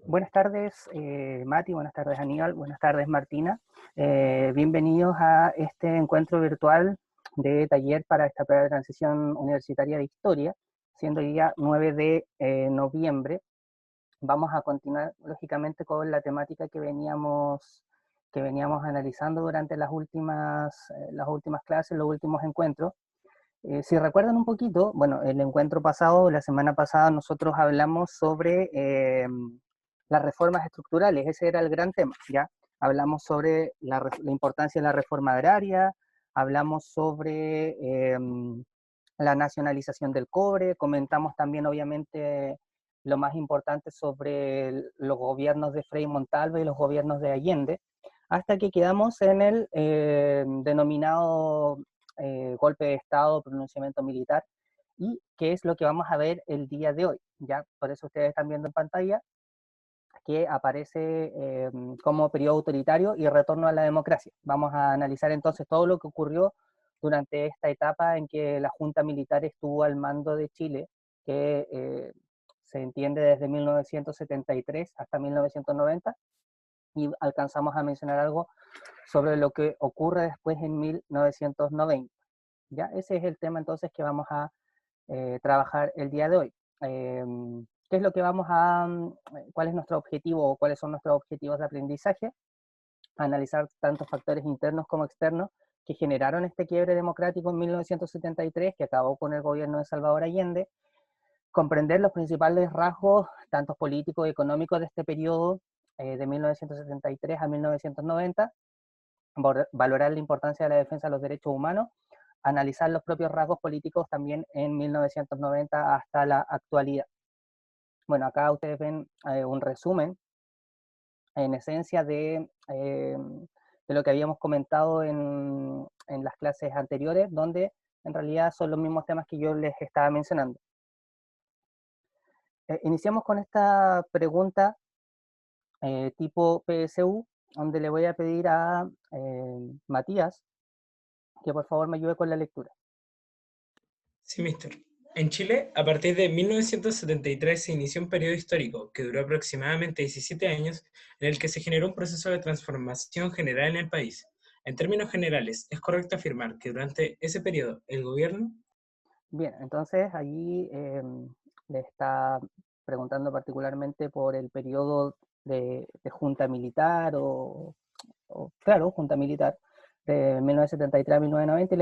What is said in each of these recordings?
Buenas tardes, Mati, buenas tardes, Aníbal, buenas tardes, Martina. Bienvenidos a este encuentro virtual de taller para esta prueba de transición universitaria de historia, siendo el día 9 de noviembre. Vamos a continuar, lógicamente, con la temática que veníamos analizando durante las últimas clases, los últimos encuentros. Si recuerdan un poquito, bueno, el encuentro pasado, la semana pasada, nosotros hablamos sobre las reformas estructurales, ese era el gran tema, ¿ya? Hablamos sobre la importancia de la reforma agraria, hablamos sobre la nacionalización del cobre, comentamos también, obviamente, lo más importante sobre los gobiernos de Frei Montalva y los gobiernos de Allende, hasta que quedamos en el denominado golpe de Estado, pronunciamiento militar, y qué es lo que vamos a ver el día de hoy. Ya, por eso ustedes están viendo en pantalla que aparece como periodo autoritario y retorno a la democracia. Vamos a analizar entonces todo lo que ocurrió durante esta etapa en que la Junta Militar estuvo al mando de Chile, que se entiende desde 1973 hasta 1990, y alcanzamos a mencionar algo sobre lo que ocurre después en 1990. ¿Ya? Ese es el tema entonces que vamos a trabajar el día de hoy. ¿Qué es lo que cuál es nuestro objetivo o cuáles son nuestros objetivos de aprendizaje? Analizar tantos factores internos como externos que generaron este quiebre democrático en 1973, que acabó con el gobierno de Salvador Allende, comprender los principales rasgos, tanto políticos y económicos, de este periodo de 1973 a 1990, valorar la importancia de la defensa de los derechos humanos, analizar los propios rasgos políticos también en 1990 hasta la actualidad. Bueno, acá ustedes ven un resumen, en esencia, de lo que habíamos comentado en las clases anteriores, donde en realidad son los mismos temas que yo les estaba mencionando. Iniciamos con esta pregunta tipo PSU, donde le voy a pedir a Matías que por favor me ayude con la lectura. Sí, mister. En Chile, a partir de 1973 se inició un periodo histórico que duró aproximadamente 17 años, en el que se generó un proceso de transformación general en el país. En términos generales, ¿es correcto afirmar que durante ese periodo el gobierno? Bien, entonces allí le está preguntando particularmente por el periodo de junta militar claro, junta militar de 1973 a 1990, y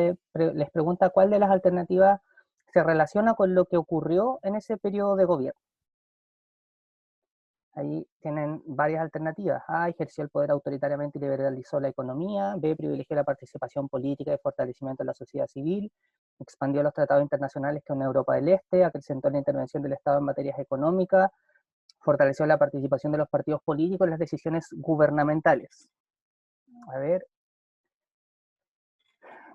les pregunta cuál de las alternativas se relaciona con lo que ocurrió en ese periodo de gobierno. Ahí tienen varias alternativas. A, ejerció el poder autoritariamente y liberalizó la economía. B, privilegió la participación política y fortalecimiento de la sociedad civil. Expandió los tratados internacionales con Europa del Este. Acrecentó la intervención del Estado en materias económicas. Fortaleció la participación de los partidos políticos en las decisiones gubernamentales. A ver.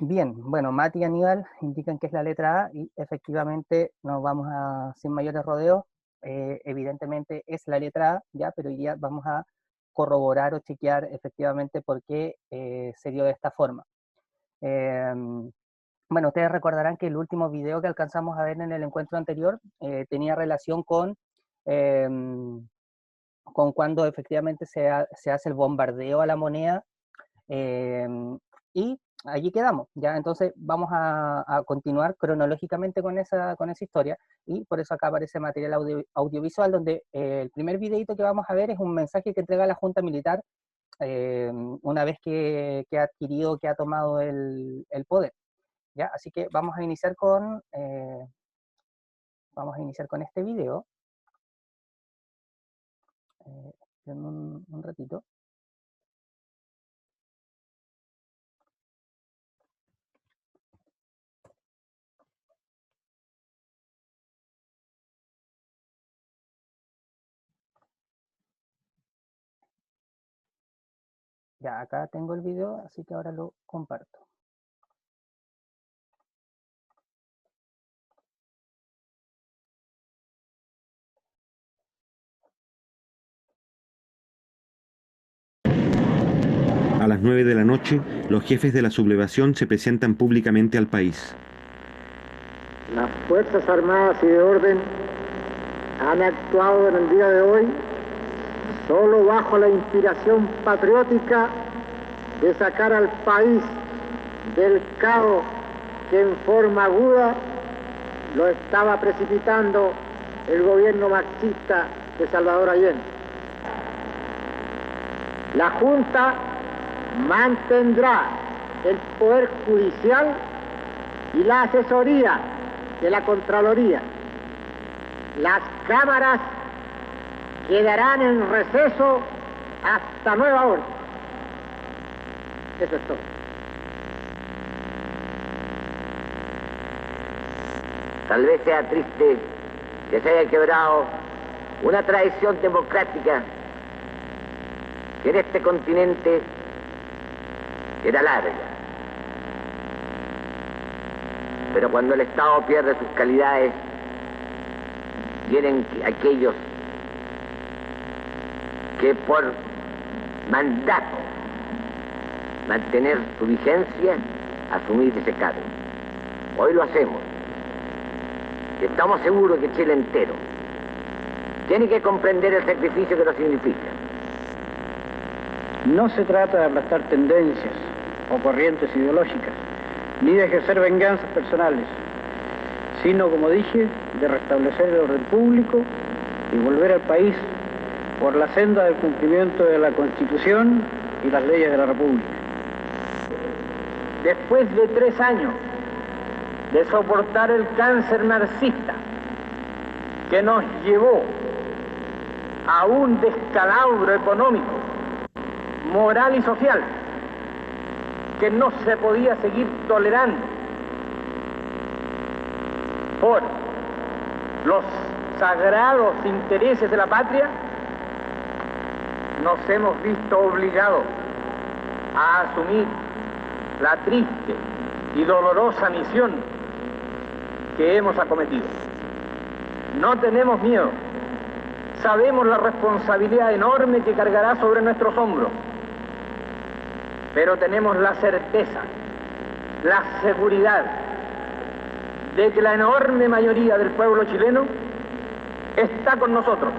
Bien, bueno, Mati y Aníbal indican que es la letra A, y efectivamente nos vamos sin mayores rodeos, evidentemente es la letra A, ya, pero hoy día vamos a corroborar o chequear efectivamente por qué se dio de esta forma. Bueno, ustedes recordarán que el último video que alcanzamos a ver en el encuentro anterior tenía relación con cuando efectivamente se hace el bombardeo a la moneda, y allí quedamos, ¿ya? Entonces vamos a continuar cronológicamente con esa historia, y por eso acá aparece material audiovisual, donde el primer videito que vamos a ver es un mensaje que entrega la Junta Militar una vez que ha adquirido, que ha tomado el poder, ¿ya? Así que vamos a iniciar con este video. Un ratito. Ya, acá tengo el video, así que ahora lo comparto. A las 9 de la noche, los jefes de la sublevación se presentan públicamente al país. Las Fuerzas Armadas y de Orden han actuado en el día de hoy solo bajo la inspiración patriótica de sacar al país del caos que en forma aguda lo estaba precipitando el gobierno marxista de Salvador Allende. La Junta mantendrá el Poder Judicial y la asesoría de la Contraloría. Las cámaras quedarán en receso hasta nueva orden. Eso es todo. Tal vez sea triste que se haya quebrado una tradición democrática que en este continente era larga. Pero cuando el Estado pierde sus calidades, vienen aquellos que por mandato mantener su vigencia, asumir ese cargo. Hoy lo hacemos. Estamos seguros que Chile entero tiene que comprender el sacrificio que lo significa. No se trata de aplastar tendencias o corrientes ideológicas, ni de ejercer venganzas personales, sino, como dije, de restablecer el orden público y volver al país por la senda del cumplimiento de la Constitución y las leyes de la República. Después de 3 años de soportar el cáncer marxista que nos llevó a un descalabro económico, moral y social que no se podía seguir tolerando por los sagrados intereses de la patria, nos hemos visto obligados a asumir la triste y dolorosa misión que hemos acometido. No tenemos miedo, sabemos la responsabilidad enorme que cargará sobre nuestros hombros, pero tenemos la certeza, la seguridad de que la enorme mayoría del pueblo chileno está con nosotros,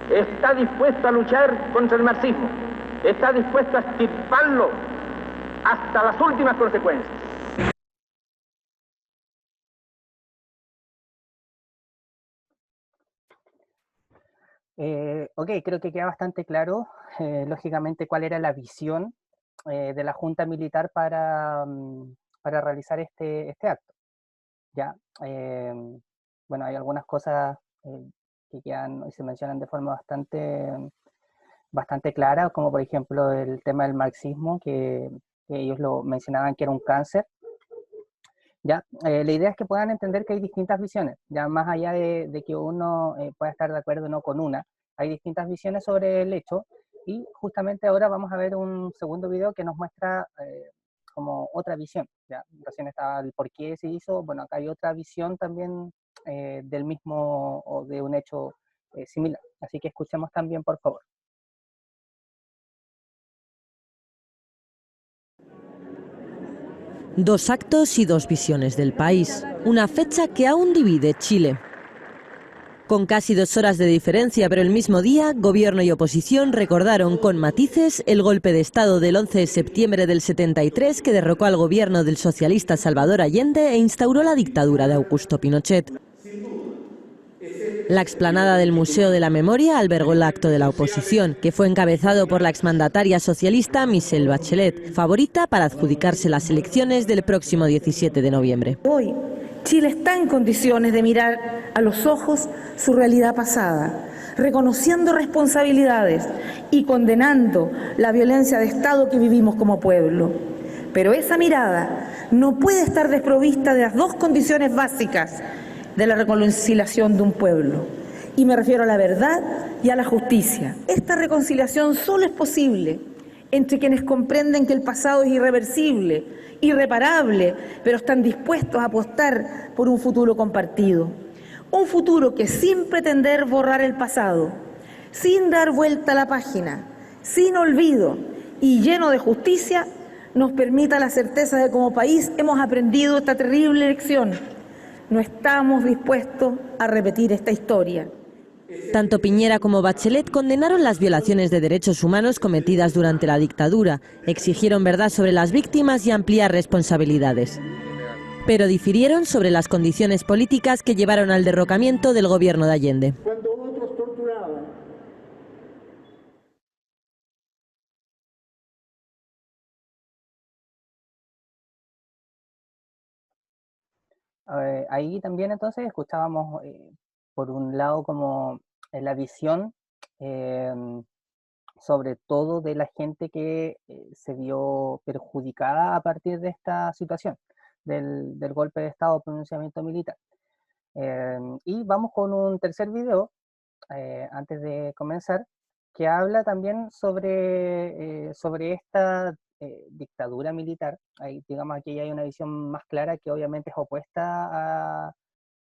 está dispuesto a luchar contra el marxismo, está dispuesto a extirparlo hasta las últimas consecuencias. Ok, creo que queda bastante claro, lógicamente, cuál era la visión de la Junta Militar para realizar este acto. Ya, bueno, hay algunas cosas que quedan y se mencionan de forma bastante clara, como por ejemplo el tema del marxismo, que ellos lo mencionaban que era un cáncer. Ya, la idea es que puedan entender que hay distintas visiones, ya más allá de que uno pueda estar de acuerdo o no con una, hay distintas visiones sobre el hecho, y justamente ahora vamos a ver un segundo video que nos muestra como otra visión. Ya, recién estaba el por qué se hizo, bueno, acá hay otra visión también del mismo o de un hecho similar, así que escuchemos también, por favor. Dos actos y dos visiones del país. Una fecha que aún divide Chile. Con casi 2 horas de diferencia, pero el mismo día, gobierno y oposición recordaron con matices el golpe de Estado del 11 de septiembre del 73 que derrocó al gobierno del socialista Salvador Allende e instauró la dictadura de Augusto Pinochet. La explanada del Museo de la Memoria albergó el acto de la oposición, que fue encabezado por la exmandataria socialista Michelle Bachelet, favorita para adjudicarse las elecciones del próximo 17 de noviembre. Hoy, Chile está en condiciones de mirar a los ojos su realidad pasada, reconociendo responsabilidades y condenando la violencia de Estado que vivimos como pueblo. Pero esa mirada no puede estar desprovista de las 2 condiciones básicas de la reconciliación de un pueblo, y me refiero a la verdad y a la justicia. Esta reconciliación solo es posible entre quienes comprenden que el pasado es irreversible, irreparable, pero están dispuestos a apostar por un futuro compartido. Un futuro que, sin pretender borrar el pasado, sin dar vuelta a la página, sin olvido y lleno de justicia, nos permita la certeza de que como país hemos aprendido esta terrible lección. No estamos dispuestos a repetir esta historia. Tanto Piñera como Bachelet condenaron las violaciones de derechos humanos cometidas durante la dictadura, exigieron verdad sobre las víctimas y ampliar responsabilidades. Pero difirieron sobre las condiciones políticas que llevaron al derrocamiento del gobierno de Allende. Ahí también entonces escuchábamos por un lado como la visión sobre todo de la gente que se vio perjudicada a partir de esta situación del golpe de Estado o pronunciamiento militar. Y vamos con un tercer video antes de comenzar, que habla también sobre esta dictadura militar. Ahí, digamos, aquí hay una visión más clara que obviamente es opuesta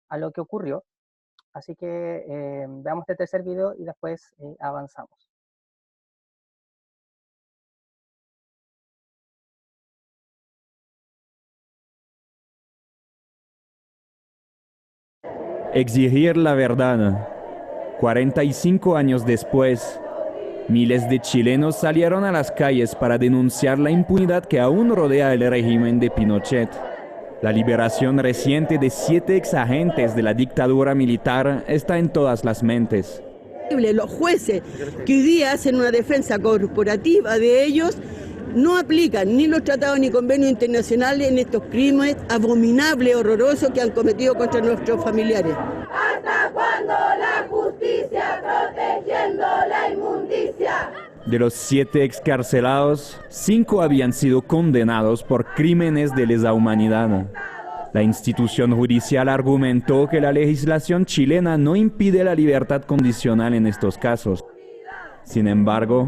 a lo que ocurrió. Así que veamos este tercer video y después avanzamos. Exigir la verdad. 45 años después, miles de chilenos salieron a las calles para denunciar la impunidad que aún rodea el régimen de Pinochet. La liberación reciente de 7 exagentes de la dictadura militar está en todas las mentes. Los jueces que hoy día hacen una defensa corporativa de ellos no aplican ni los tratados ni convenios internacionales en estos crímenes abominables, horrorosos que han cometido contra nuestros familiares. ¿Hasta cuándo la justicia protegiendo la inmundicia? De los 7 excarcelados, 5 habían sido condenados por crímenes de lesa humanidad. La institución judicial argumentó que la legislación chilena no impide la libertad condicional en estos casos. Sin embargo,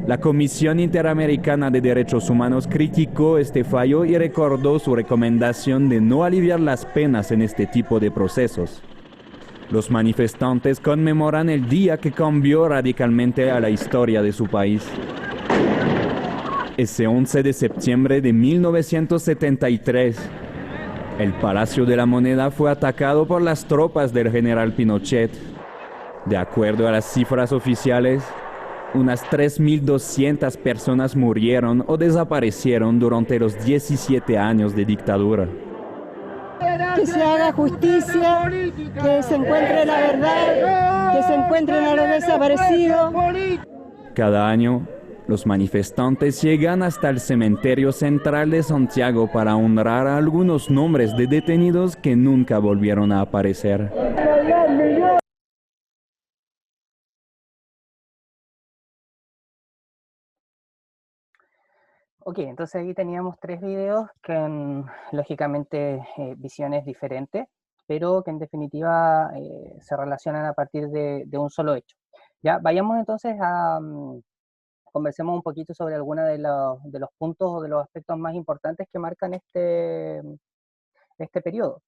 la Comisión Interamericana de Derechos Humanos criticó este fallo y recordó su recomendación de no aliviar las penas en este tipo de procesos. Los manifestantes conmemoran el día que cambió radicalmente a la historia de su país. Ese 11 de septiembre de 1973, el Palacio de la Moneda fue atacado por las tropas del general Pinochet. De acuerdo a las cifras oficiales, unas 3.200 personas murieron o desaparecieron durante los 17 años de dictadura. Que se haga justicia, que se encuentre la verdad, que se encuentren a los desaparecidos. Cada año, los manifestantes llegan hasta el cementerio central de Santiago para honrar a algunos nombres de detenidos que nunca volvieron a aparecer. Ok, entonces ahí teníamos 3 videos con, lógicamente, visiones diferentes, pero que en definitiva se relacionan a partir de un solo hecho. Ya, vayamos entonces a... conversemos un poquito sobre algunos de los puntos o de los aspectos más importantes que marcan este periodo.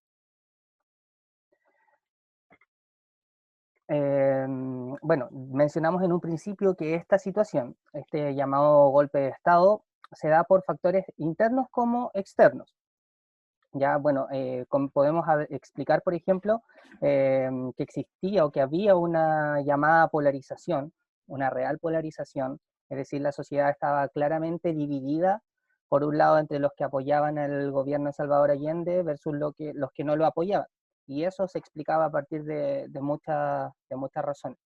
Bueno, mencionamos en un principio que esta situación, este llamado golpe de Estado, se da por factores internos como externos. Ya, bueno, podemos explicar, por ejemplo, que existía o que había una llamada polarización, una real polarización, es decir, la sociedad estaba claramente dividida, por un lado, entre los que apoyaban el gobierno de Salvador Allende versus los que no lo apoyaban. Y eso se explicaba a partir de muchas razones.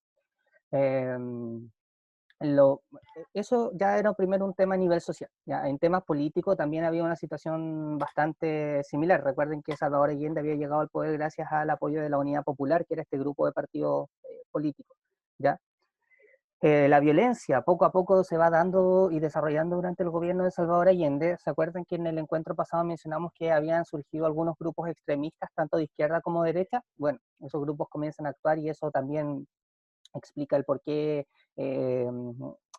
Eso ya era primero un tema a nivel social. Ya, en temas políticos también había una situación bastante similar. Recuerden que Salvador Allende había llegado al poder gracias al apoyo de la Unidad Popular, que era este grupo de partidos políticos. ¿Ya? La violencia poco a poco se va dando y desarrollando durante el gobierno de Salvador Allende. ¿Se acuerdan que en el encuentro pasado mencionamos que habían surgido algunos grupos extremistas, tanto de izquierda como de derecha? Bueno, esos grupos comienzan a actuar y eso también explica el por qué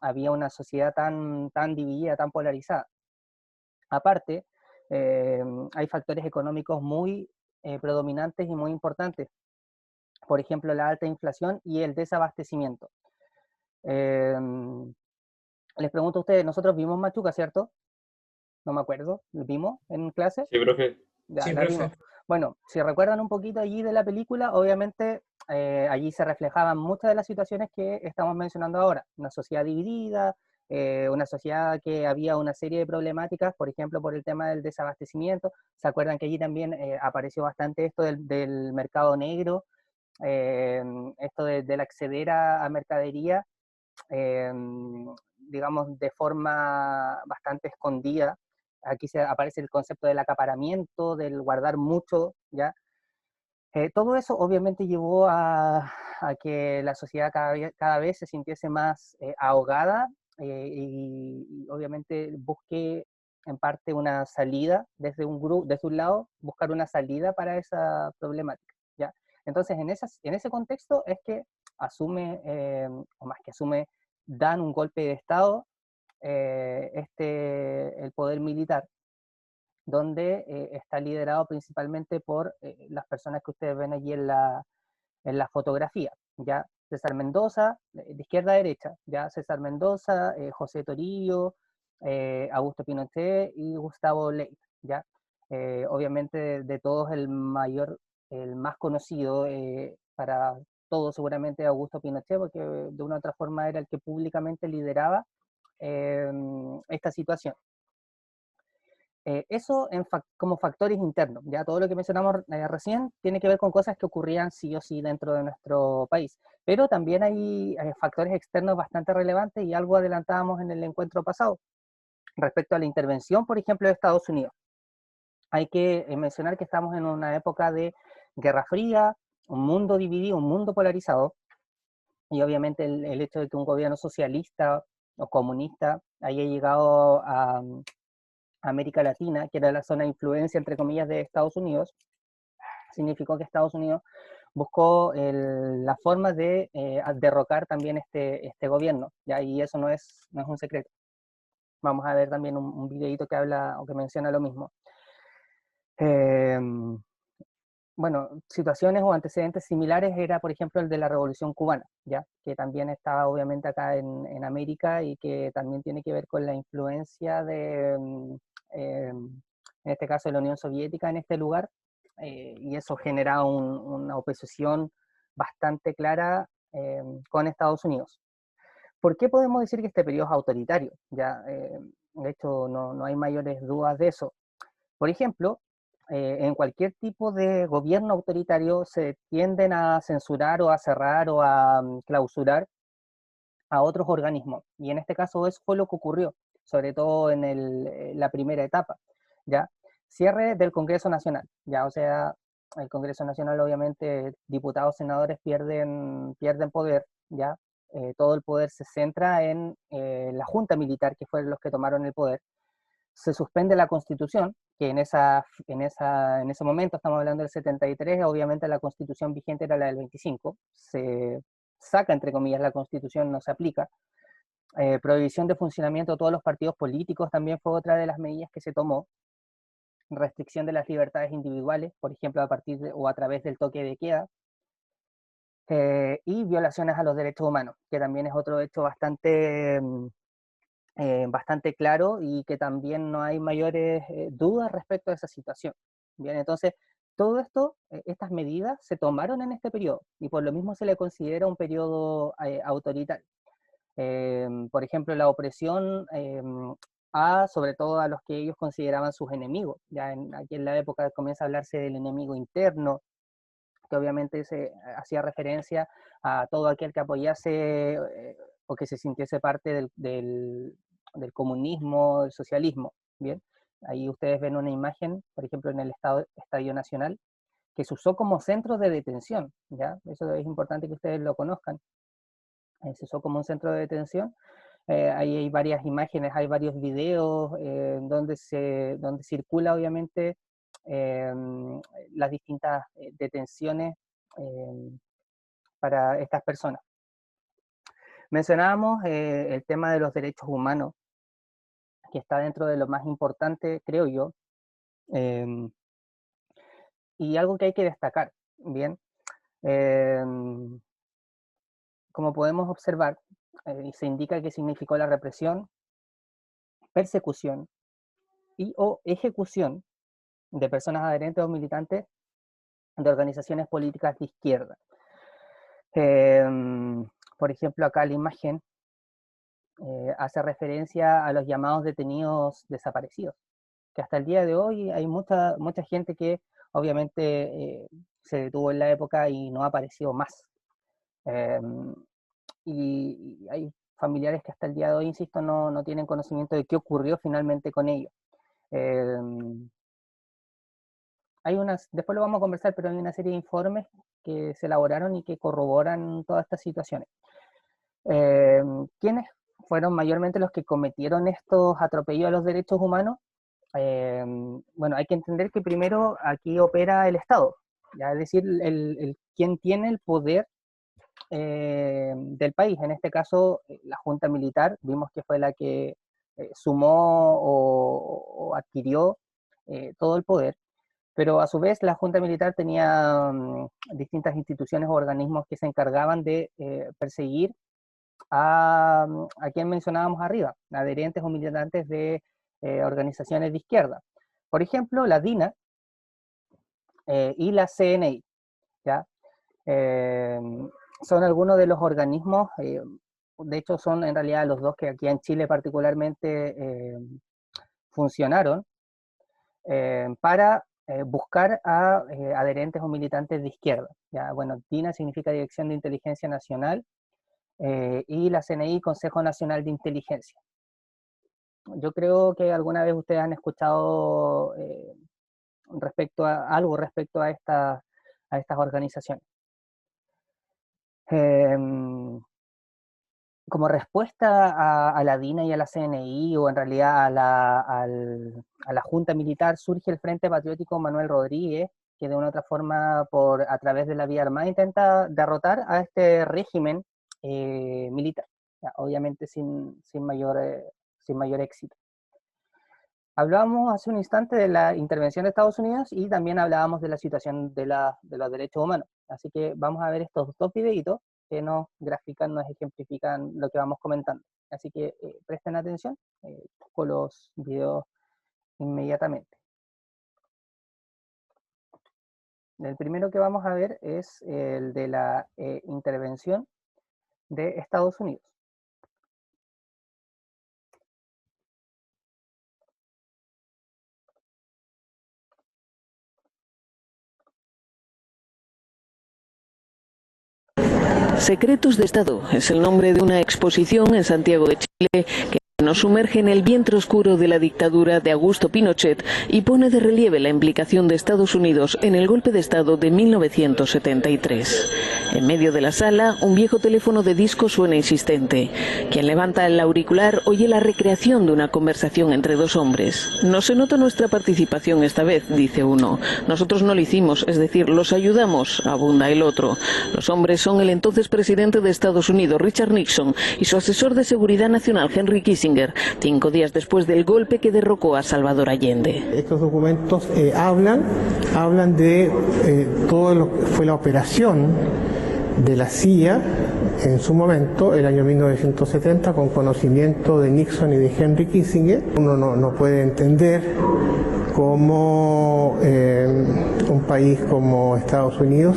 había una sociedad tan dividida, tan polarizada. Aparte, hay factores económicos muy predominantes y muy importantes. Por ejemplo, la alta inflación y el desabastecimiento. Les pregunto a ustedes, nosotros vimos Machuca, ¿cierto? No me acuerdo, ¿vimos en clase? Sí, profe. Ya, sí, la profe. vimos. Bueno, si recuerdan un poquito allí de la película, obviamente allí se reflejaban muchas de las situaciones que estamos mencionando ahora. Una sociedad dividida, una sociedad que había una serie de problemáticas, por ejemplo, por el tema del desabastecimiento. ¿Se acuerdan que allí también apareció bastante esto del mercado negro? Esto del acceder a mercadería, digamos, de forma bastante escondida. Aquí aparece el concepto del acaparamiento, del guardar mucho, ¿ya? Todo eso obviamente llevó a que la sociedad cada vez se sintiese más ahogada y obviamente busque en parte una salida desde un grupo, desde un lado, buscar una salida para esa problemática, ¿ya? Entonces, en ese contexto es que asume, o más que asume, dan un golpe de Estado el poder militar, donde está liderado principalmente por las personas que ustedes ven allí en la fotografía, ¿ya? César Mendoza, de izquierda a derecha, ¿ya? César Mendoza, José Torillo, Augusto Pinochet y Gustavo Ley, ¿ya? Obviamente de todos el más conocido para todos seguramente Augusto Pinochet, porque de una u otra forma era el que públicamente lideraba esta situación. Eso como factores internos, ya todo lo que mencionamos recién tiene que ver con cosas que ocurrían sí o sí dentro de nuestro país, pero también hay factores externos bastante relevantes y algo adelantábamos en el encuentro pasado, respecto a la intervención, por ejemplo, de Estados Unidos. Hay que mencionar que estamos en una época de Guerra Fría, un mundo dividido, un mundo polarizado, y obviamente el hecho de que un gobierno socialista o comunista haya llegado a América Latina, que era la zona de influencia, entre comillas, de Estados Unidos, significó que Estados Unidos buscó la forma de derrocar también este gobierno, ¿ya? Y eso no es un secreto. Vamos a ver también un videito que habla o que menciona lo mismo. Bueno, situaciones o antecedentes similares era, por ejemplo, el de la Revolución Cubana, ¿ya? Que también estaba obviamente acá en América y que también tiene que ver con la influencia en este caso de la Unión Soviética en este lugar, y eso genera una oposición bastante clara con Estados Unidos. ¿Por qué podemos decir que este periodo es autoritario? Ya, de hecho, no hay mayores dudas de eso. Por ejemplo, en cualquier tipo de gobierno autoritario se tienden a censurar o a cerrar o a clausurar a otros organismos. Y en este caso eso fue lo que ocurrió, sobre todo en la primera etapa, ¿ya? Cierre del Congreso Nacional, ¿ya? O sea, el Congreso Nacional obviamente, diputados, senadores pierden poder, ¿ya? Todo el poder se centra en la Junta Militar, que fueron los que tomaron el poder. Se suspende la Constitución, que en ese momento, estamos hablando del 73, obviamente la Constitución vigente era la del 25, se saca, entre comillas, la Constitución, no se aplica. Prohibición de funcionamiento de todos los partidos políticos también fue otra de las medidas que se tomó. Restricción de las libertades individuales, por ejemplo, a partir o a través del toque de queda. Y violaciones a los derechos humanos, que también es otro hecho bastante claro y que también no hay mayores dudas respecto a esa situación. Bien, entonces, todo esto, estas medidas se tomaron en este periodo y por lo mismo se le considera un periodo autoritario. Por ejemplo, la opresión sobre todo a los que ellos consideraban sus enemigos. Ya aquí en la época comienza a hablarse del enemigo interno, que obviamente se hacía referencia a todo aquel que apoyase o que se sintiese parte del comunismo, del socialismo, ¿bien? Ahí ustedes ven una imagen, por ejemplo, en el Estadio Nacional, que se usó como centro de detención, ¿ya? Eso es importante que ustedes lo conozcan. Se usó como un centro de detención. Ahí hay varias imágenes, hay varios videos donde circula, obviamente, las distintas detenciones para estas personas. Mencionábamos el tema de los derechos humanos, que está dentro de lo más importante, creo yo, y algo que hay que destacar, ¿bien? Como podemos observar, se indica que significó la represión, persecución y o ejecución de personas adherentes o militantes de organizaciones políticas de izquierda. Por ejemplo, acá la imagen hace referencia a los llamados detenidos desaparecidos, que hasta el día de hoy hay mucha gente que obviamente se detuvo en la época y no ha aparecido más. Y hay familiares que hasta el día de hoy, insisto, no tienen conocimiento de qué ocurrió finalmente con ellos. Después lo vamos a conversar, pero hay una serie de informes que se elaboraron y que corroboran todas estas situaciones. ¿Quiénes fueron mayormente los que cometieron estos atropellos a los derechos humanos? Bueno, hay que entender que primero aquí opera el Estado, ¿ya? Es decir, quien tiene el poder del país. En este caso, la Junta Militar, vimos que fue la que sumó o adquirió todo el poder, pero a su vez la Junta Militar tenía distintas instituciones o organismos que se encargaban de perseguir a quien mencionábamos arriba, adherentes o militantes de organizaciones de izquierda. Por ejemplo, la DINA y la CNI, ¿ya? Son algunos de los organismos, de hecho son en realidad los dos que aquí en Chile particularmente funcionaron para buscar a adherentes o militantes de izquierda, ¿ya? Bueno, DINA significa Dirección de Inteligencia Nacional, y la CNI, Consejo Nacional de Inteligencia. Yo creo que alguna vez ustedes han escuchado algo respecto a estas organizaciones. Como respuesta a la DINA y a la CNI, o en realidad a la Junta Militar, surge el Frente Patriótico Manuel Rodríguez, que de una u otra forma, a través de la vía armada, intenta derrotar a este régimen militar, ya, obviamente sin mayor éxito. Hablábamos hace un instante de la intervención de Estados Unidos y también hablábamos de la situación de los derechos humanos. Así que vamos a ver estos dos videitos que nos grafican, nos ejemplifican lo que vamos comentando. Así que presten atención, busco los videos inmediatamente. El primero que vamos a ver es el de la intervención de Estados Unidos. Secretos de Estado es el nombre de una exposición en Santiago de Chile que nos sumerge en el vientre oscuro de la dictadura de Augusto Pinochet y pone de relieve la implicación de Estados Unidos en el golpe de Estado de 1973. En medio de la sala, un viejo teléfono de disco suena insistente. Quien levanta el auricular oye la recreación de una conversación entre dos hombres. No se nota nuestra participación esta vez, dice uno. Nosotros no lo hicimos, es decir, los ayudamos, abunda el otro. Los hombres son el entonces presidente de Estados Unidos, Richard Nixon, y su asesor de seguridad nacional, Henry Kissinger, 5 días después del golpe que derrocó a Salvador Allende. Estos documentos hablan de todo lo que fue la operación de la CIA en su momento, el año 1970, con conocimiento de Nixon y de Henry Kissinger. Uno no puede entender cómo un país como Estados Unidos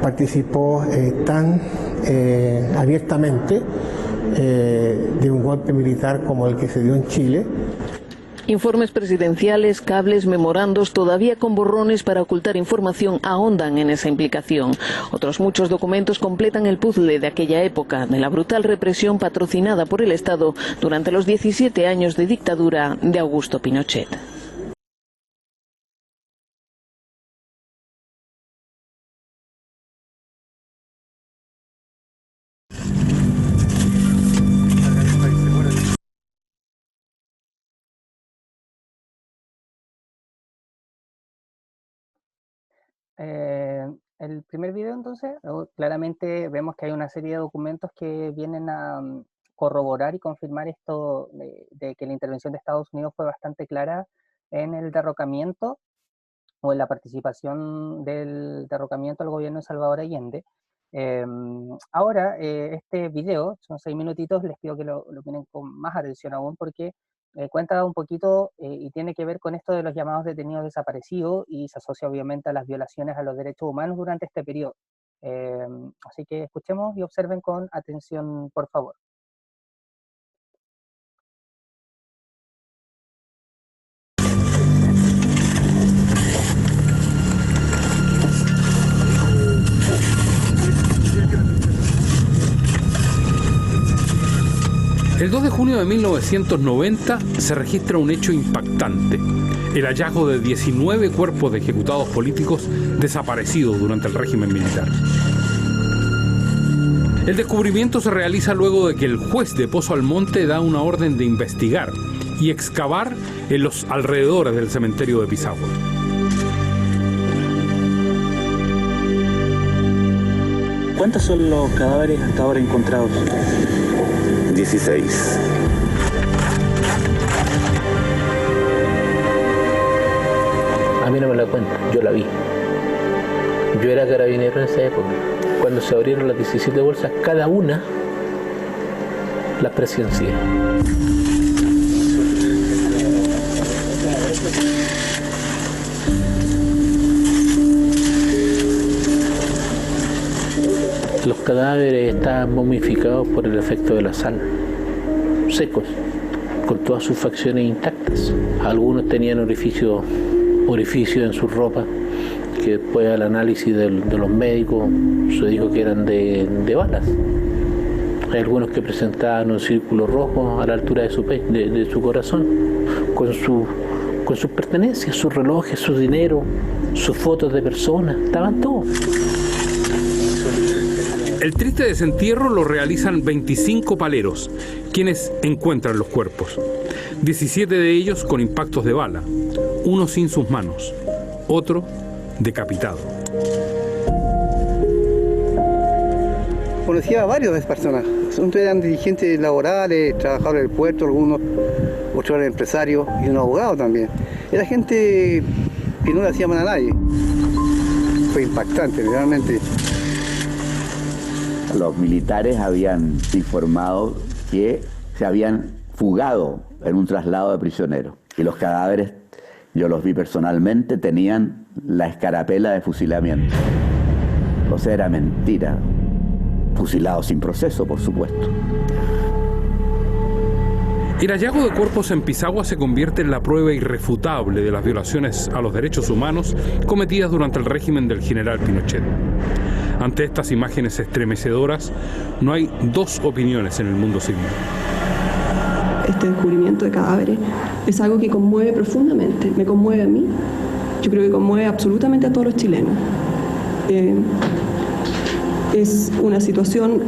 participó tan abiertamente de un golpe militar como el que se dio en Chile. Informes presidenciales, cables, memorandos, todavía con borrones para ocultar información, ahondan en esa implicación. Otros muchos documentos completan el puzzle de aquella época, de la brutal represión patrocinada por el Estado durante los 17 años de dictadura de Augusto Pinochet. El primer video, entonces, claramente vemos que hay una serie de documentos que vienen a corroborar y confirmar esto de que la intervención de Estados Unidos fue bastante clara en el derrocamiento o en la participación del derrocamiento al gobierno de Salvador Allende. Ahora, este video, son 6 minutitos, les pido que lo miren con más atención aún, porque cuenta un poquito y tiene que ver con esto de los llamados detenidos desaparecidos y se asocia obviamente a las violaciones a los derechos humanos durante este periodo. Así que escuchemos y observen con atención, por favor. El 2 de junio de 1990 se registra un hecho impactante, el hallazgo de 19 cuerpos de ejecutados políticos desaparecidos durante el régimen militar. El descubrimiento se realiza luego de que el juez de Pozo Almonte da una orden de investigar y excavar en los alrededores del cementerio de Pisagua. ¿Cuántos son los cadáveres hasta ahora encontrados? 16. A mí no me la cuentan, yo la vi. Yo era carabinero en esa época. Cuando se abrieron las 17 bolsas, cada una las presencié. Los cadáveres estaban momificados por el efecto de la sal, secos, con todas sus facciones intactas. Algunos tenían orificios en su ropa, que después al análisis de los médicos se dijo que eran de balas. Hay algunos que presentaban un círculo rojo a la altura de su corazón, con sus pertenencias, sus relojes, su dinero, sus fotos de personas, estaban todos. El triste desentierro lo realizan 25 paleros, quienes encuentran los cuerpos. 17 de ellos con impactos de bala, uno sin sus manos, otro decapitado. Conocía a varios de esas personas. Eran dirigentes laborales, trabajadores del puerto, algunos, otros eran empresarios y un abogado también. Era gente que no le hacía mal a nadie. Fue impactante, realmente. Los militares habían informado que se habían fugado en un traslado de prisioneros. Y los cadáveres, yo los vi personalmente, tenían la escarapela de fusilamiento. O sea, era mentira. Fusilados sin proceso, por supuesto. El hallazgo de cuerpos en Pisagua se convierte en la prueba irrefutable de las violaciones a los derechos humanos cometidas durante el régimen del general Pinochet. Ante estas imágenes estremecedoras, no hay dos opiniones en el mundo civil. Este descubrimiento de cadáveres es algo que conmueve profundamente, me conmueve a mí, yo creo que conmueve absolutamente a todos los chilenos. Es una situación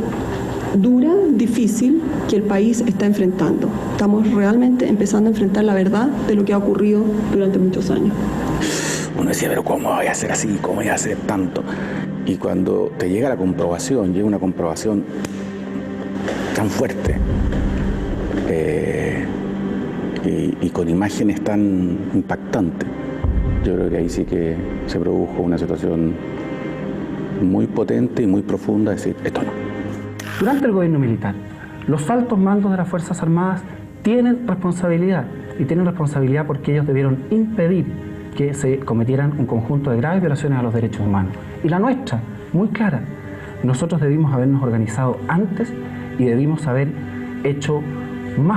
dura, difícil, que el país está enfrentando. Estamos realmente empezando a enfrentar la verdad de lo que ha ocurrido durante muchos años. Uno decía, pero ¿cómo voy a hacer así? ¿Cómo voy a hacer tanto? Y cuando te llega la comprobación, llega una comprobación tan fuerte y con imágenes tan impactantes, yo creo que ahí sí que se produjo una situación muy potente y muy profunda de decir, esto no. Durante el gobierno militar, los altos mandos de las Fuerzas Armadas tienen responsabilidad, y tienen responsabilidad porque ellos debieron impedir que se cometieran un conjunto de graves violaciones a los derechos humanos. Y la nuestra, muy clara, nosotros debimos habernos organizado antes y debimos haber hecho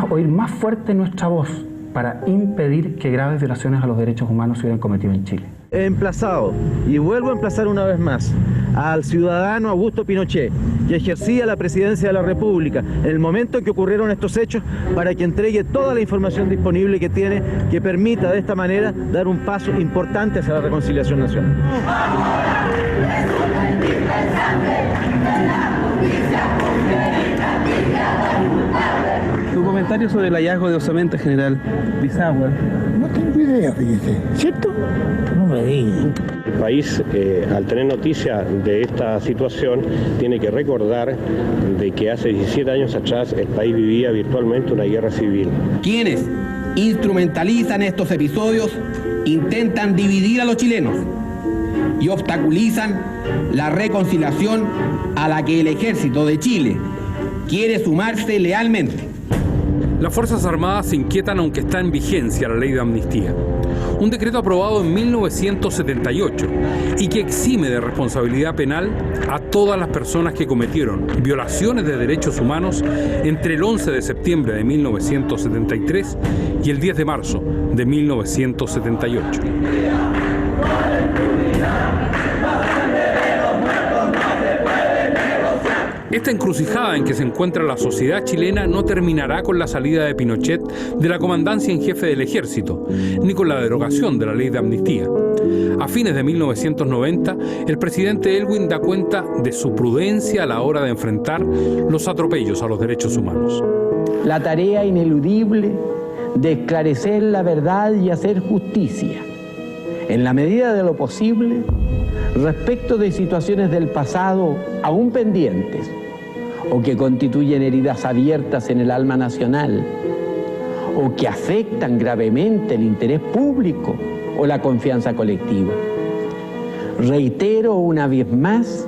oír más fuerte nuestra voz para impedir que graves violaciones a los derechos humanos se hubieran cometido en Chile. He emplazado, y vuelvo a emplazar una vez más, al ciudadano Augusto Pinochet, que ejercía la presidencia de la República en el momento en que ocurrieron estos hechos, para que entregue toda la información disponible que tiene, que permita de esta manera dar un paso importante hacia la reconciliación nacional. Tu comentario sobre el hallazgo de osamenta, general Pisagua. No tengo idea, fíjese. ¿Cierto? No me digas. El país, al tener noticia de esta situación, tiene que recordar de que hace 17 años atrás el país vivía virtualmente una guerra civil. Quienes instrumentalizan estos episodios intentan dividir a los chilenos y obstaculizan la reconciliación a la que el Ejército de Chile quiere sumarse lealmente. Las Fuerzas Armadas se inquietan aunque está en vigencia la ley de amnistía, un decreto aprobado en 1978 y que exime de responsabilidad penal a todas las personas que cometieron violaciones de derechos humanos entre el 11 de septiembre de 1973 y el 10 de marzo de 1978. Esta encrucijada en que se encuentra la sociedad chilena no terminará con la salida de Pinochet de la comandancia en jefe del ejército, ni con la derogación de la ley de amnistía. A fines de 1990, el presidente Elwin da cuenta de su prudencia a la hora de enfrentar los atropellos a los derechos humanos. La tarea ineludible de esclarecer la verdad y hacer justicia, en la medida de lo posible, respecto de situaciones del pasado aún pendientes o que constituyen heridas abiertas en el alma nacional o que afectan gravemente el interés público o la confianza colectiva. Reitero una vez más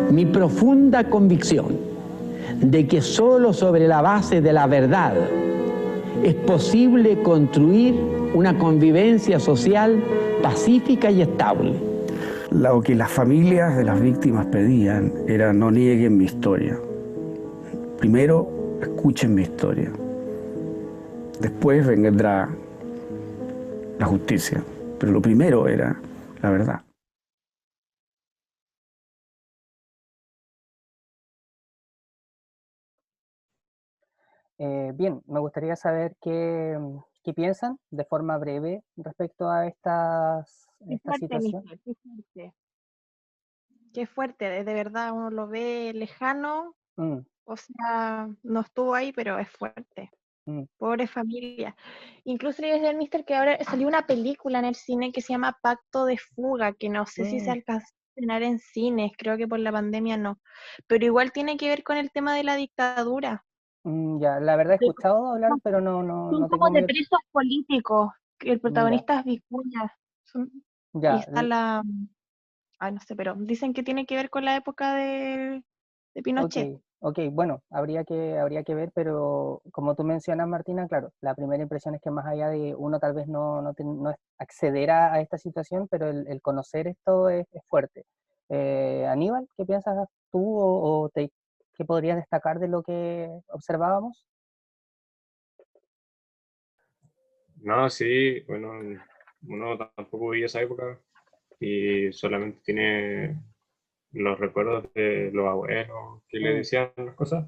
mi profunda convicción de que solo sobre la base de la verdad es posible construir una convivencia social pacífica y estable. Lo que las familias de las víctimas pedían era: no nieguen mi historia. Primero, escuchen mi historia. Después vendrá la justicia. Pero lo primero era la verdad. Bien, me gustaría saber qué piensan de forma breve respecto a esta situación. Qué fuerte. Qué fuerte, de verdad uno lo ve lejano, o sea, no estuvo ahí, pero es fuerte. Pobre familia. Incluso le iba a decir al mister que ahora salió una película en el cine que se llama Pacto de Fuga, que no sé si se alcanzó a estrenar en cines, creo que por la pandemia no, pero igual tiene que ver con el tema de la dictadura. Ya, la verdad he escuchado hablar, pero no Son tengo como de muy... presos políticos, que el protagonista es Vicuña. Ya. Y está la... Ay, no sé, pero dicen que tiene que ver con la época de Pinochet. Ok, bueno, habría que ver, pero como tú mencionas, Martina, claro, la primera impresión es que más allá de uno tal vez no acceder a esta situación, pero el conocer esto es fuerte. Aníbal, ¿qué piensas tú qué podrías destacar de lo que observábamos? No, sí, bueno, uno tampoco vivió esa época y solamente tiene los recuerdos de los abuelos que le decían las cosas.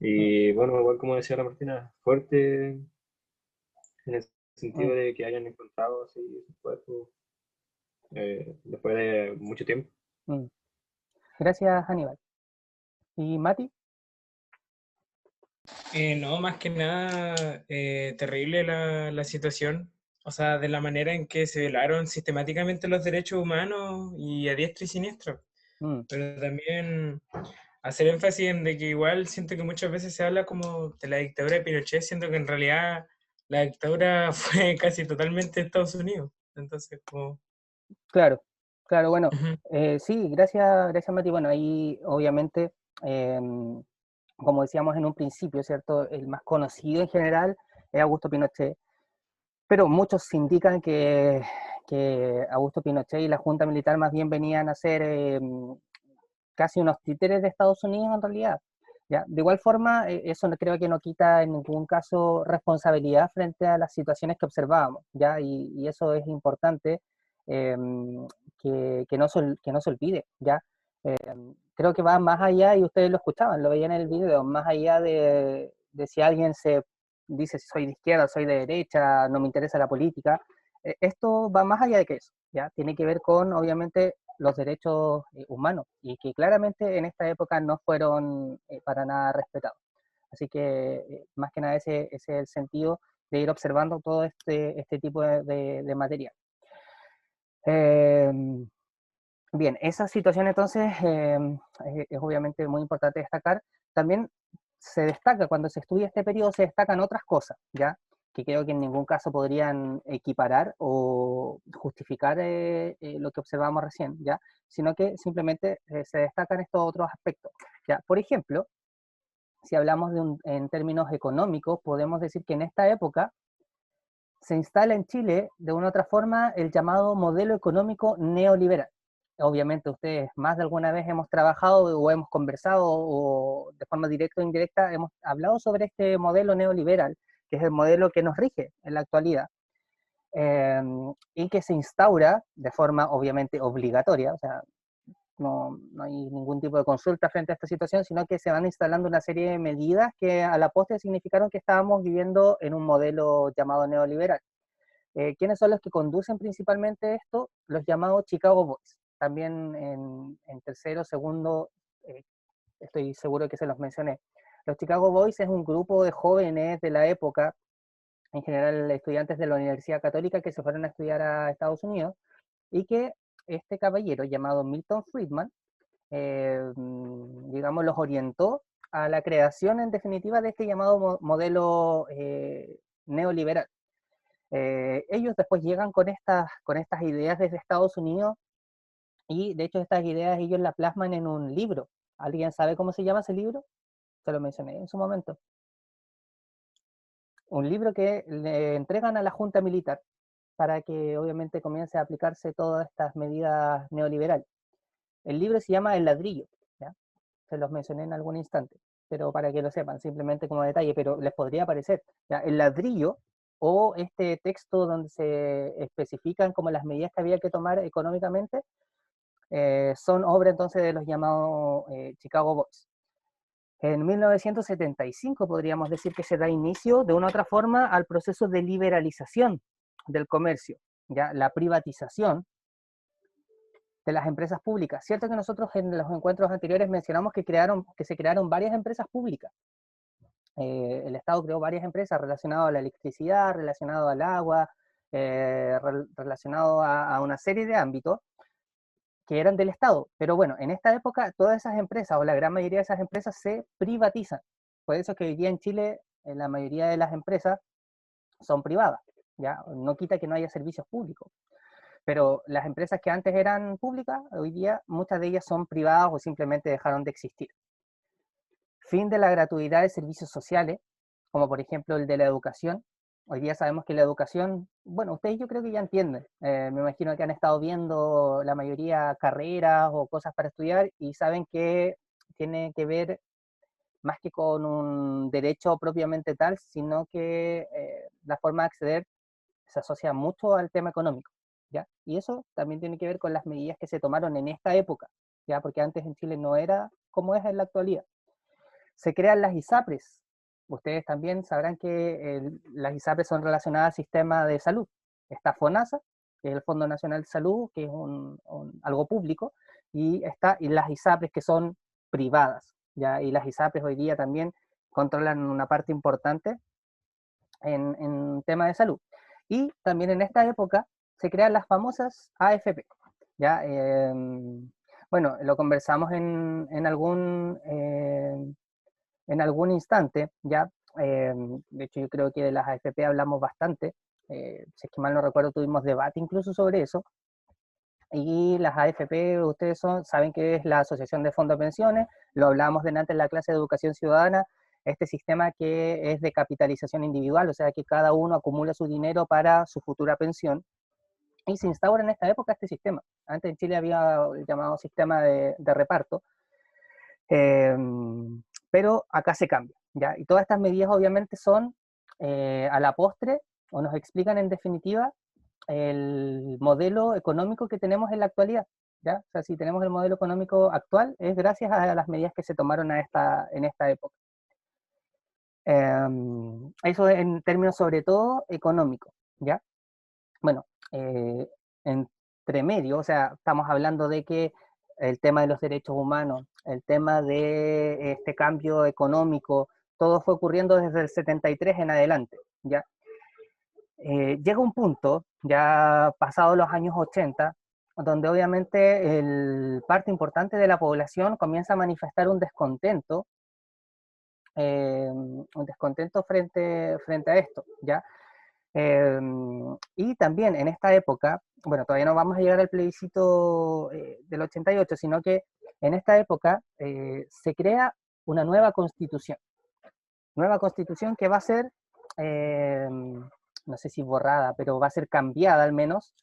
Y bueno, igual como decía la Martina, fuerte en el sentido de que hayan encontrado así sus cuerpos después de mucho tiempo. Gracias, Aníbal. ¿Y Mati? No, más que nada, terrible la situación, o sea, de la manera en que se violaron sistemáticamente los derechos humanos y a diestra y siniestra. Pero también hacer énfasis en de que igual siento que muchas veces se habla como de la dictadura de Pinochet, siento que en realidad la dictadura fue casi totalmente de Estados Unidos. Entonces, como... Claro, bueno, sí, gracias Mati. Bueno, ahí obviamente, como decíamos en un principio, ¿cierto? El más conocido en general es Augusto Pinochet, pero muchos indican que Augusto Pinochet y la Junta Militar más bien venían a ser casi unos títeres de Estados Unidos en realidad. ¿Ya? De igual forma, eso creo que no quita en ningún caso responsabilidad frente a las situaciones que observábamos, ¿ya? Y eso es importante que no se olvide, ¿ya? Creo que va más allá, y ustedes lo escuchaban, lo veían en el video, más allá de si alguien se dice si soy de izquierda, soy de derecha, no me interesa la política. Esto va más allá de que eso, ¿ya? Tiene que ver con, obviamente, los derechos humanos, y que claramente en esta época no fueron para nada respetados. Así que, más que nada, ese es el sentido de ir observando todo este tipo de material. Bien, esa situación entonces es obviamente muy importante destacar. También se destaca, cuando se estudia este periodo, se destacan otras cosas, ¿ya? Que creo que en ningún caso podrían equiparar o justificar lo que observamos recién, ¿ya? Sino que simplemente se destacan estos otros aspectos, ¿ya? Por ejemplo, si hablamos en términos económicos, podemos decir que en esta época se instala en Chile, de una u otra forma, el llamado modelo económico neoliberal. Obviamente ustedes más de alguna vez hemos trabajado o hemos conversado o de forma directa o indirecta hemos hablado sobre este modelo neoliberal, que es el modelo que nos rige en la actualidad, y que se instaura de forma obviamente obligatoria, o sea, no hay ningún tipo de consulta frente a esta situación, sino que se van instalando una serie de medidas que a la postre significaron que estábamos viviendo en un modelo llamado neoliberal. ¿Quiénes son los que conducen principalmente esto? Los llamados Chicago Boys. También en tercero, segundo, estoy seguro que se los mencioné. Los Chicago Boys es un grupo de jóvenes de la época, en general estudiantes de la Universidad Católica que se fueron a estudiar a Estados Unidos, y que este caballero llamado Milton Friedman, digamos, los orientó a la creación en definitiva de este llamado modelo neoliberal. Ellos después llegan con estas ideas desde Estados Unidos, y de hecho estas ideas ellos las plasman en un libro. ¿Alguien sabe cómo se llama ese libro? Se lo mencioné en su momento. Un libro que le entregan a la Junta Militar para que obviamente comience a aplicarse todas estas medidas neoliberales. El libro se llama El Ladrillo, ¿ya? Se los mencioné en algún instante, pero para que lo sepan, simplemente como detalle, pero les podría aparecer, ¿ya? El Ladrillo, o este texto donde se especifican como las medidas que había que tomar económicamente, son obra entonces de los llamados Chicago Boys. En 1975 podríamos decir que se da inicio de una u otra forma al proceso de liberalización del comercio, ya la privatización de las empresas públicas. Cierto que nosotros en los encuentros anteriores mencionamos que se crearon varias empresas públicas. El Estado creó varias empresas relacionadas a la electricidad, relacionadas al agua, relacionadas a una serie de ámbitos que eran del Estado. Pero bueno, en esta época todas esas empresas, o la gran mayoría de esas empresas, se privatizan. Por eso es que hoy día en Chile la mayoría de las empresas son privadas. ¿Ya? No quita que no haya servicios públicos. Pero las empresas que antes eran públicas, hoy día muchas de ellas son privadas o simplemente dejaron de existir. Fin de la gratuidad de servicios sociales, como por ejemplo el de la educación. Hoy día sabemos que la educación, bueno, ustedes yo creo que ya entienden. Me imagino que han estado viendo la mayoría carreras o cosas para estudiar y saben que tiene que ver más que con un derecho propiamente tal, sino que la forma de acceder se asocia mucho al tema económico, ¿ya? Y eso también tiene que ver con las medidas que se tomaron en esta época, ¿ya? Porque antes en Chile no era como es en la actualidad. Se crean las ISAPRES. Ustedes también sabrán que las ISAPRES son relacionadas al sistema de salud. Está FONASA, que es el Fondo Nacional de Salud, que es algo público, y las ISAPRES que son privadas, ¿ya? Y las ISAPRES hoy día también controlan una parte importante en tema de salud. Y también en esta época se crean las famosas AFP, ¿ya? Bueno, lo conversamos en algún instante, ¿ya? De hecho, yo creo que de las AFP hablamos bastante, si es que mal no recuerdo, tuvimos debate incluso sobre eso. Y las AFP, ustedes saben que es la Asociación de Fondos de Pensiones, lo hablábamos delante en la clase de Educación Ciudadana, este sistema que es de capitalización individual, o sea que cada uno acumula su dinero para su futura pensión, y se instaura en esta época este sistema. Antes en Chile había el llamado sistema de reparto, pero acá se cambia, ¿ya? Y todas estas medidas obviamente son, a la postre, o nos explican en definitiva, el modelo económico que tenemos en la actualidad, ¿ya? O sea, si tenemos el modelo económico actual, es gracias a las medidas que se tomaron en esta época. Eso en términos sobre todo económicos, ¿ya? Bueno, entre medio, o sea, estamos hablando de que el tema de los derechos humanos, el tema de este cambio económico, todo fue ocurriendo desde el 73 en adelante, ¿ya? Llega un punto, ya pasados los años 80, donde obviamente parte importante de la población comienza a manifestar un descontento frente a esto, ¿ya? Y también en esta época, bueno, todavía no vamos a llegar al plebiscito del 88, sino que en esta época se crea una nueva constitución, nueva constitución que va a ser, no sé si borrada, pero va a ser cambiada al menos,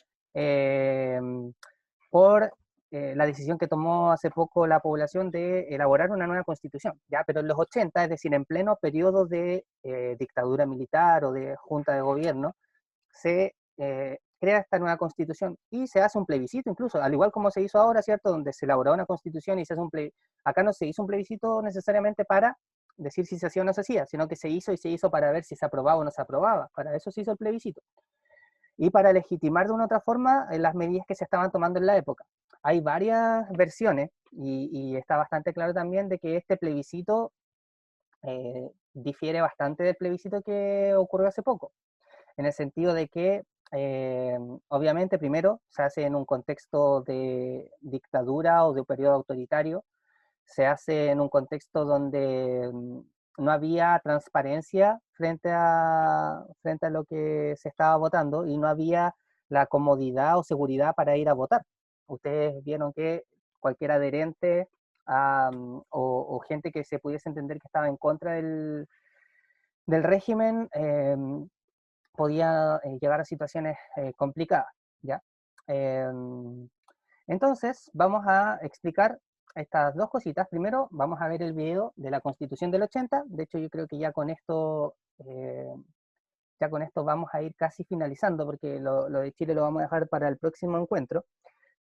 por la decisión que tomó hace poco la población de elaborar una nueva constitución, ¿ya? Pero en los 80, es decir, en pleno periodo de dictadura militar o de junta de gobierno, se crea esta nueva constitución y se hace un plebiscito incluso, al igual como se hizo ahora, ¿cierto? Donde se elaboró una constitución y se hace un plebiscito. Acá no se hizo un plebiscito necesariamente para decir si se hacía o no se hacía, sino que se hizo para ver si se aprobaba o no se aprobaba. Para eso se hizo el plebiscito. Y para legitimar de una u otra forma las medidas que se estaban tomando en la época. Hay varias versiones y está bastante claro también de que este plebiscito difiere bastante del plebiscito que ocurrió hace poco, en el sentido de que obviamente primero se hace en un contexto de dictadura o de un periodo autoritario, se hace en un contexto donde no había transparencia frente a lo que se estaba votando y no había la comodidad o seguridad para ir a votar. Ustedes vieron que cualquier adherente o gente que se pudiese entender que estaba en contra del régimen podía llegar a situaciones complicadas, ¿ya? Entonces, vamos a explicar estas dos cositas. Primero, vamos a ver el video de la Constitución del 80. De hecho, yo creo que ya con esto vamos a ir casi finalizando, porque lo de Chile lo vamos a dejar para el próximo encuentro,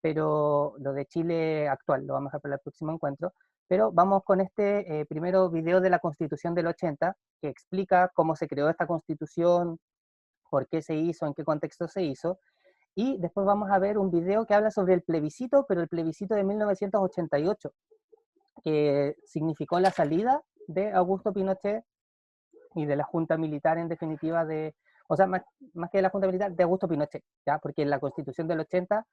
pero lo de Chile actual lo vamos a dejar para el próximo encuentro. Pero vamos con este primero video de la Constitución del 80, que explica cómo se creó esta Constitución, por qué se hizo, en qué contexto se hizo, y después vamos a ver un video que habla sobre el plebiscito, pero el plebiscito de 1988, que significó la salida de Augusto Pinochet y de la Junta Militar en definitiva o sea, más que de la Junta Militar, de Augusto Pinochet, ¿ya? Porque en la Constitución del 80,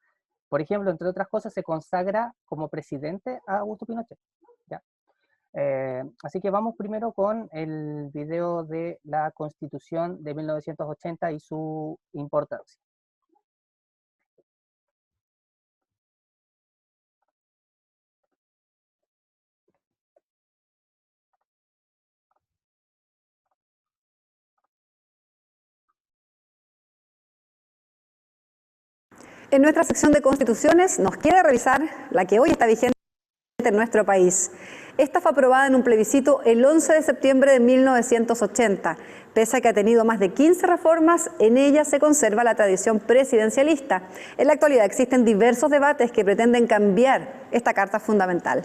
por ejemplo, entre otras cosas, se consagra como presidente a Augusto Pinochet, ¿ya? Así que vamos primero con el video de la Constitución de 1980 y su importancia. En nuestra sección de constituciones nos queda revisar la que hoy está vigente en nuestro país. Esta fue aprobada en un plebiscito el 11 de septiembre de 1980. Pese a que ha tenido más de 15 reformas, en ella se conserva la tradición presidencialista. En la actualidad existen diversos debates que pretenden cambiar esta carta fundamental.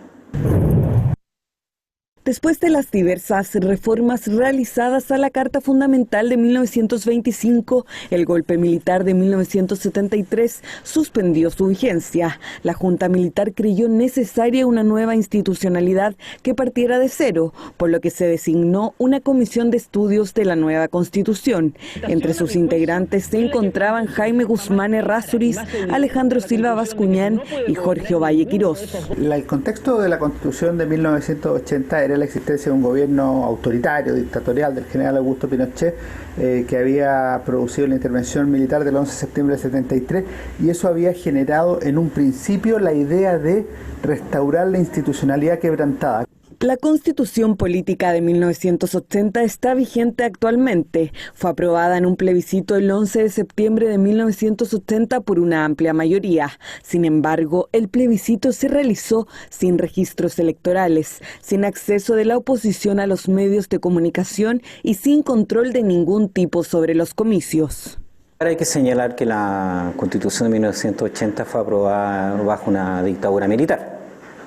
Después de las diversas reformas realizadas a la Carta Fundamental de 1925, el golpe militar de 1973 suspendió su vigencia. La Junta Militar creyó necesaria una nueva institucionalidad que partiera de cero, por lo que se designó una comisión de estudios de la nueva Constitución. Entre sus integrantes se encontraban Jaime Guzmán Errázuriz, Alejandro Silva Bascuñán y Jorge Ovalle Quirós. El contexto de la Constitución de 1980 era la existencia de un gobierno autoritario, dictatorial del general Augusto Pinochet, que había producido la intervención militar del 11 de septiembre de 73, y eso había generado en un principio la idea de restaurar la institucionalidad quebrantada. La Constitución Política de 1980 está vigente actualmente. Fue aprobada en un plebiscito el 11 de septiembre de 1980 por una amplia mayoría. Sin embargo, el plebiscito se realizó sin registros electorales, sin acceso de la oposición a los medios de comunicación y sin control de ningún tipo sobre los comicios. Hay que señalar que la Constitución de 1980 fue aprobada bajo una dictadura militar.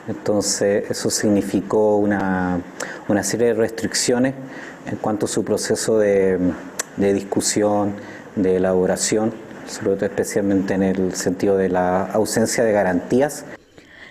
Entonces eso significó una serie de restricciones en cuanto a su proceso de discusión, de elaboración, sobre todo especialmente en el sentido de la ausencia de garantías.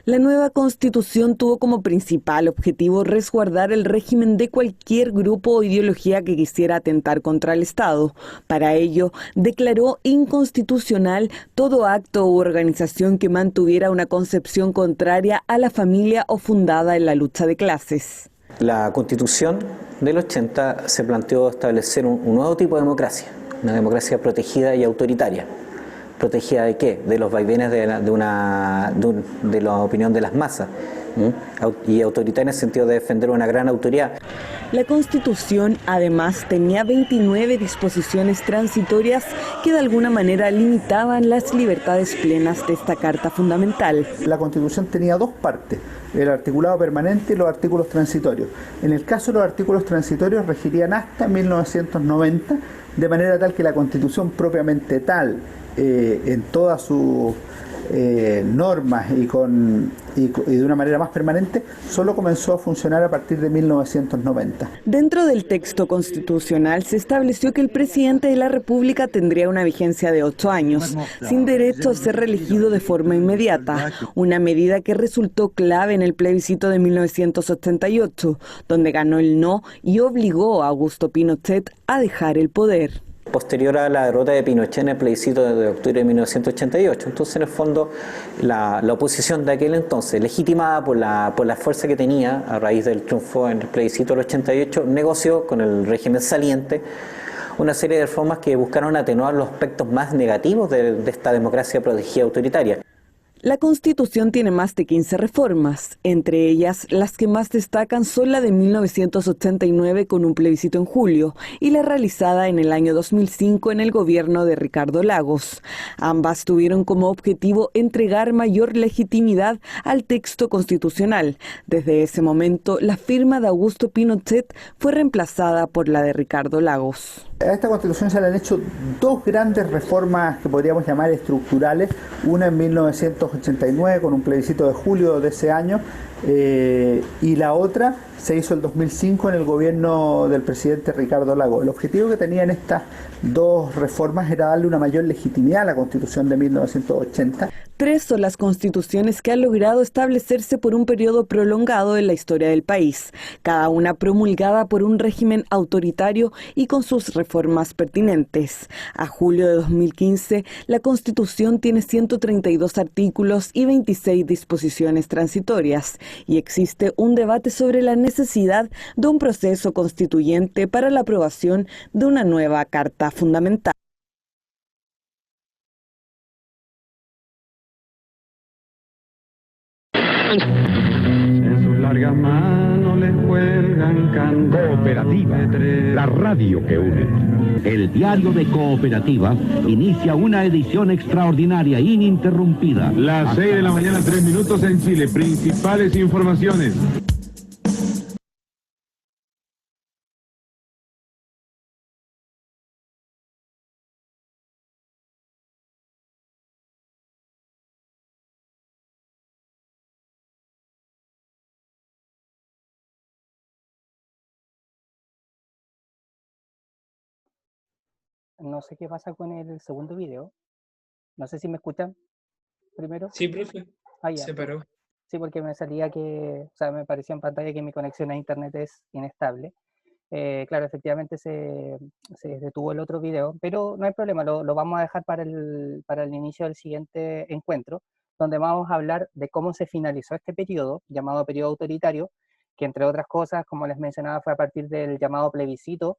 La nueva Constitución tuvo como principal objetivo resguardar el régimen de cualquier grupo o ideología que quisiera atentar contra el Estado. Para ello, declaró inconstitucional todo acto u organización que mantuviera una concepción contraria a la familia o fundada en la lucha de clases. La Constitución del 80 se planteó establecer un nuevo tipo de democracia, una democracia protegida y autoritaria. ¿Protegida de qué? De los vaivenes de la opinión de las masas, y autoritaria en el sentido de defender una gran autoridad. La Constitución además tenía 29 disposiciones transitorias que de alguna manera limitaban las libertades plenas de esta Carta Fundamental. La Constitución tenía dos partes, el articulado permanente y los artículos transitorios. En el caso de los artículos transitorios regirían hasta 1990, de manera tal que la Constitución propiamente tal, en todas sus normas y de una manera más permanente, solo comenzó a funcionar a partir de 1990. Dentro del texto constitucional se estableció que el presidente de la República tendría una vigencia de 8 años, sin derecho a ser reelegido de forma inmediata, una medida que resultó clave en el plebiscito de 1988, donde ganó el no y obligó a Augusto Pinochet a dejar el poder. Posterior a la derrota de Pinochet en el plebiscito de octubre de 1988. Entonces, en el fondo, la oposición de aquel entonces, legitimada por la fuerza que tenía a raíz del triunfo en el plebiscito del 88, negoció con el régimen saliente una serie de reformas que buscaron atenuar los aspectos más negativos de esta democracia protegida autoritaria. La Constitución tiene más de 15 reformas, entre ellas las que más destacan son la de 1989 con un plebiscito en julio y la realizada en el año 2005 en el gobierno de Ricardo Lagos. Ambas tuvieron como objetivo entregar mayor legitimidad al texto constitucional. Desde ese momento, la firma de Augusto Pinochet fue reemplazada por la de Ricardo Lagos. A esta Constitución se le han hecho dos grandes reformas que podríamos llamar estructurales, una en 1989 con un plebiscito de julio de ese año y la otra se hizo el 2005 en el gobierno del presidente Ricardo Lagos. El objetivo que tenían estas dos reformas era darle una mayor legitimidad a la Constitución de 1980. 3 son las constituciones que han logrado establecerse por un periodo prolongado en la historia del país, cada una promulgada por un régimen autoritario y con sus reformas pertinentes. A julio de 2015, la Constitución tiene 132 artículos y 26 disposiciones transitorias, y existe un debate sobre la necesidad de un proceso constituyente para la aprobación de una nueva Carta Fundamental. En sus largas manos les cuelgan candados. Cooperativa, la radio que une. El diario de Cooperativa inicia una edición extraordinaria, ininterrumpida. Las 6 de la mañana, 3 minutos en Chile. Principales informaciones. No sé qué pasa con el segundo video. No sé si me escuchan primero. Sí, profe. Ya. Se paró. Sí, porque me salía que, o sea, me parecía en pantalla que mi conexión a internet es inestable. Claro, efectivamente se detuvo el otro video, pero no hay problema, lo vamos a dejar para el inicio del siguiente encuentro, donde vamos a hablar de cómo se finalizó este periodo, llamado periodo autoritario, que entre otras cosas, como les mencionaba, fue a partir del llamado plebiscito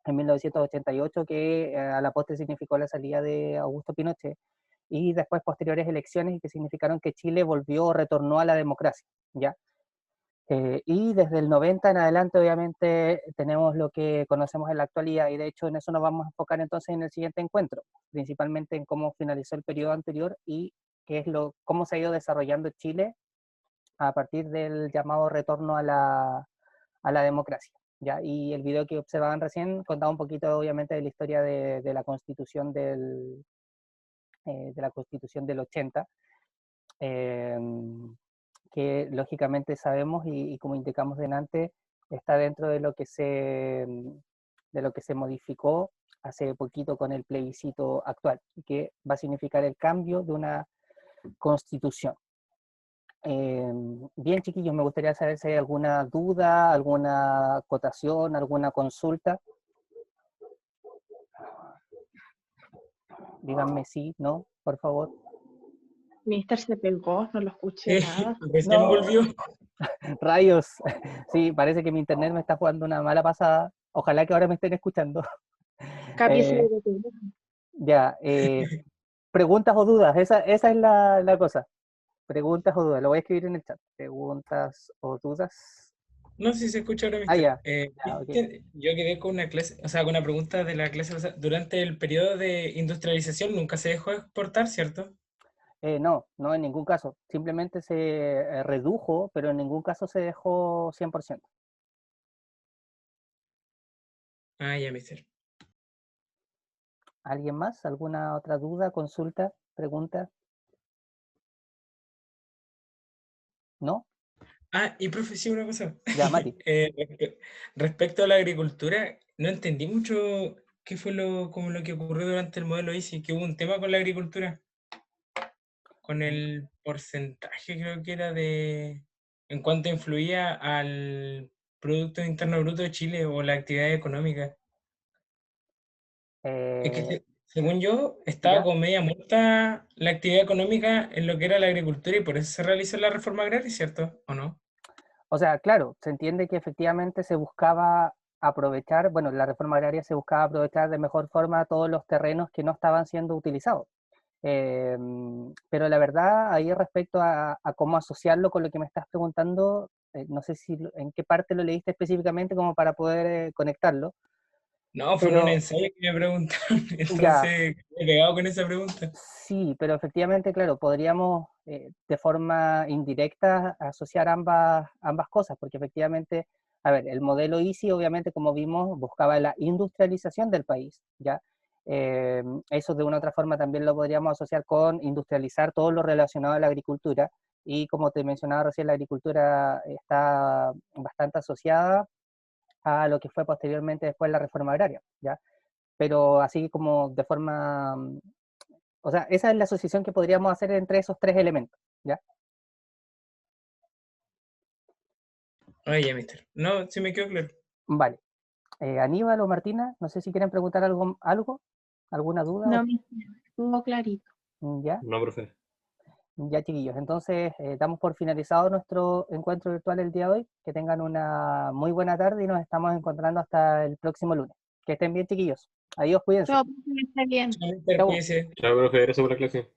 en 1988, que a la postre significó la salida de Augusto Pinochet, y después posteriores elecciones y que significaron que Chile retornó a la democracia, ¿ya? Y desde el 90 en adelante, obviamente, tenemos lo que conocemos en la actualidad, y de hecho en eso nos vamos a enfocar entonces en el siguiente encuentro, principalmente en cómo finalizó el periodo anterior y cómo se ha ido desarrollando Chile a partir del llamado retorno a la democracia. ¿Ya? Y el video que observaban recién contaba un poquito, obviamente, de la historia de la Constitución del 80, que lógicamente sabemos y como indicamos delante, está dentro de lo que se modificó hace poquito con el plebiscito actual, que va a significar el cambio de una Constitución. Bien, chiquillos, me gustaría saber si hay alguna duda, alguna acotación, alguna consulta. Díganme sí, no, por favor. Mister se pegó, no lo escuché nada. No. Volvió. Rayos. Sí, parece que mi internet me está jugando una mala pasada. Ojalá que ahora me estén escuchando. Ya. Preguntas o dudas, esa es la cosa. Preguntas o dudas, lo voy a escribir en el chat. Preguntas o dudas. No, si se escucha ahora, Ah, ya. Yo quedé con una clase, o sea, con una pregunta de la clase pasada. Durante el periodo de industrialización nunca se dejó de exportar, ¿cierto? No, no en ningún caso. Simplemente se redujo, pero en ningún caso se dejó 100%. Ah, ya, mister. ¿Alguien más? ¿Alguna otra duda, consulta, pregunta? ¿No? Ah, y profe, sí, una cosa. Ya, Mati. Respecto a la agricultura, no entendí mucho qué fue como lo que ocurrió durante el modelo ICI, que hubo un tema con la agricultura, con el porcentaje, creo que era en cuanto influía al Producto Interno Bruto de Chile o la actividad económica. Es que según yo, estaba ¿ya? como media muerta la actividad económica en lo que era la agricultura y por eso se realizó la reforma agraria, ¿cierto? ¿O no? O sea, claro, se entiende que efectivamente se buscaba aprovechar, bueno, la reforma agraria se buscaba aprovechar de mejor forma todos los terrenos que no estaban siendo utilizados. Pero la verdad, ahí respecto a cómo asociarlo con lo que me estás preguntando, no sé si en qué parte lo leíste específicamente como para poder conectarlo. No, fue en un ensayo que me preguntaron, entonces he pegado con esa pregunta. Sí, pero efectivamente, claro, podríamos de forma indirecta asociar ambas cosas, porque efectivamente, a ver, el modelo ICI, obviamente, como vimos, buscaba la industrialización del país, ¿ya? Eso de una u otra forma también lo podríamos asociar con industrializar todo lo relacionado a la agricultura, y como te mencionaba recién, la agricultura está bastante asociada a lo que fue posteriormente después la reforma agraria, ¿ya? Pero así como de forma, o sea, esa es la asociación que podríamos hacer entre esos tres elementos, ¿ya? Oye, mister. No, sí me quedó claro. Vale. Aníbal o Martina, no sé si quieren preguntar algo, alguna duda. No, estuvo clarito. ¿Ya? No, profe. Ya, chiquillos. Entonces, damos por finalizado nuestro encuentro virtual el día de hoy. Que tengan una muy buena tarde y nos estamos encontrando hasta el próximo lunes. Que estén bien, chiquillos. Adiós, cuídense. Chao, que esté bien. Chao, profe, gracias por la clase.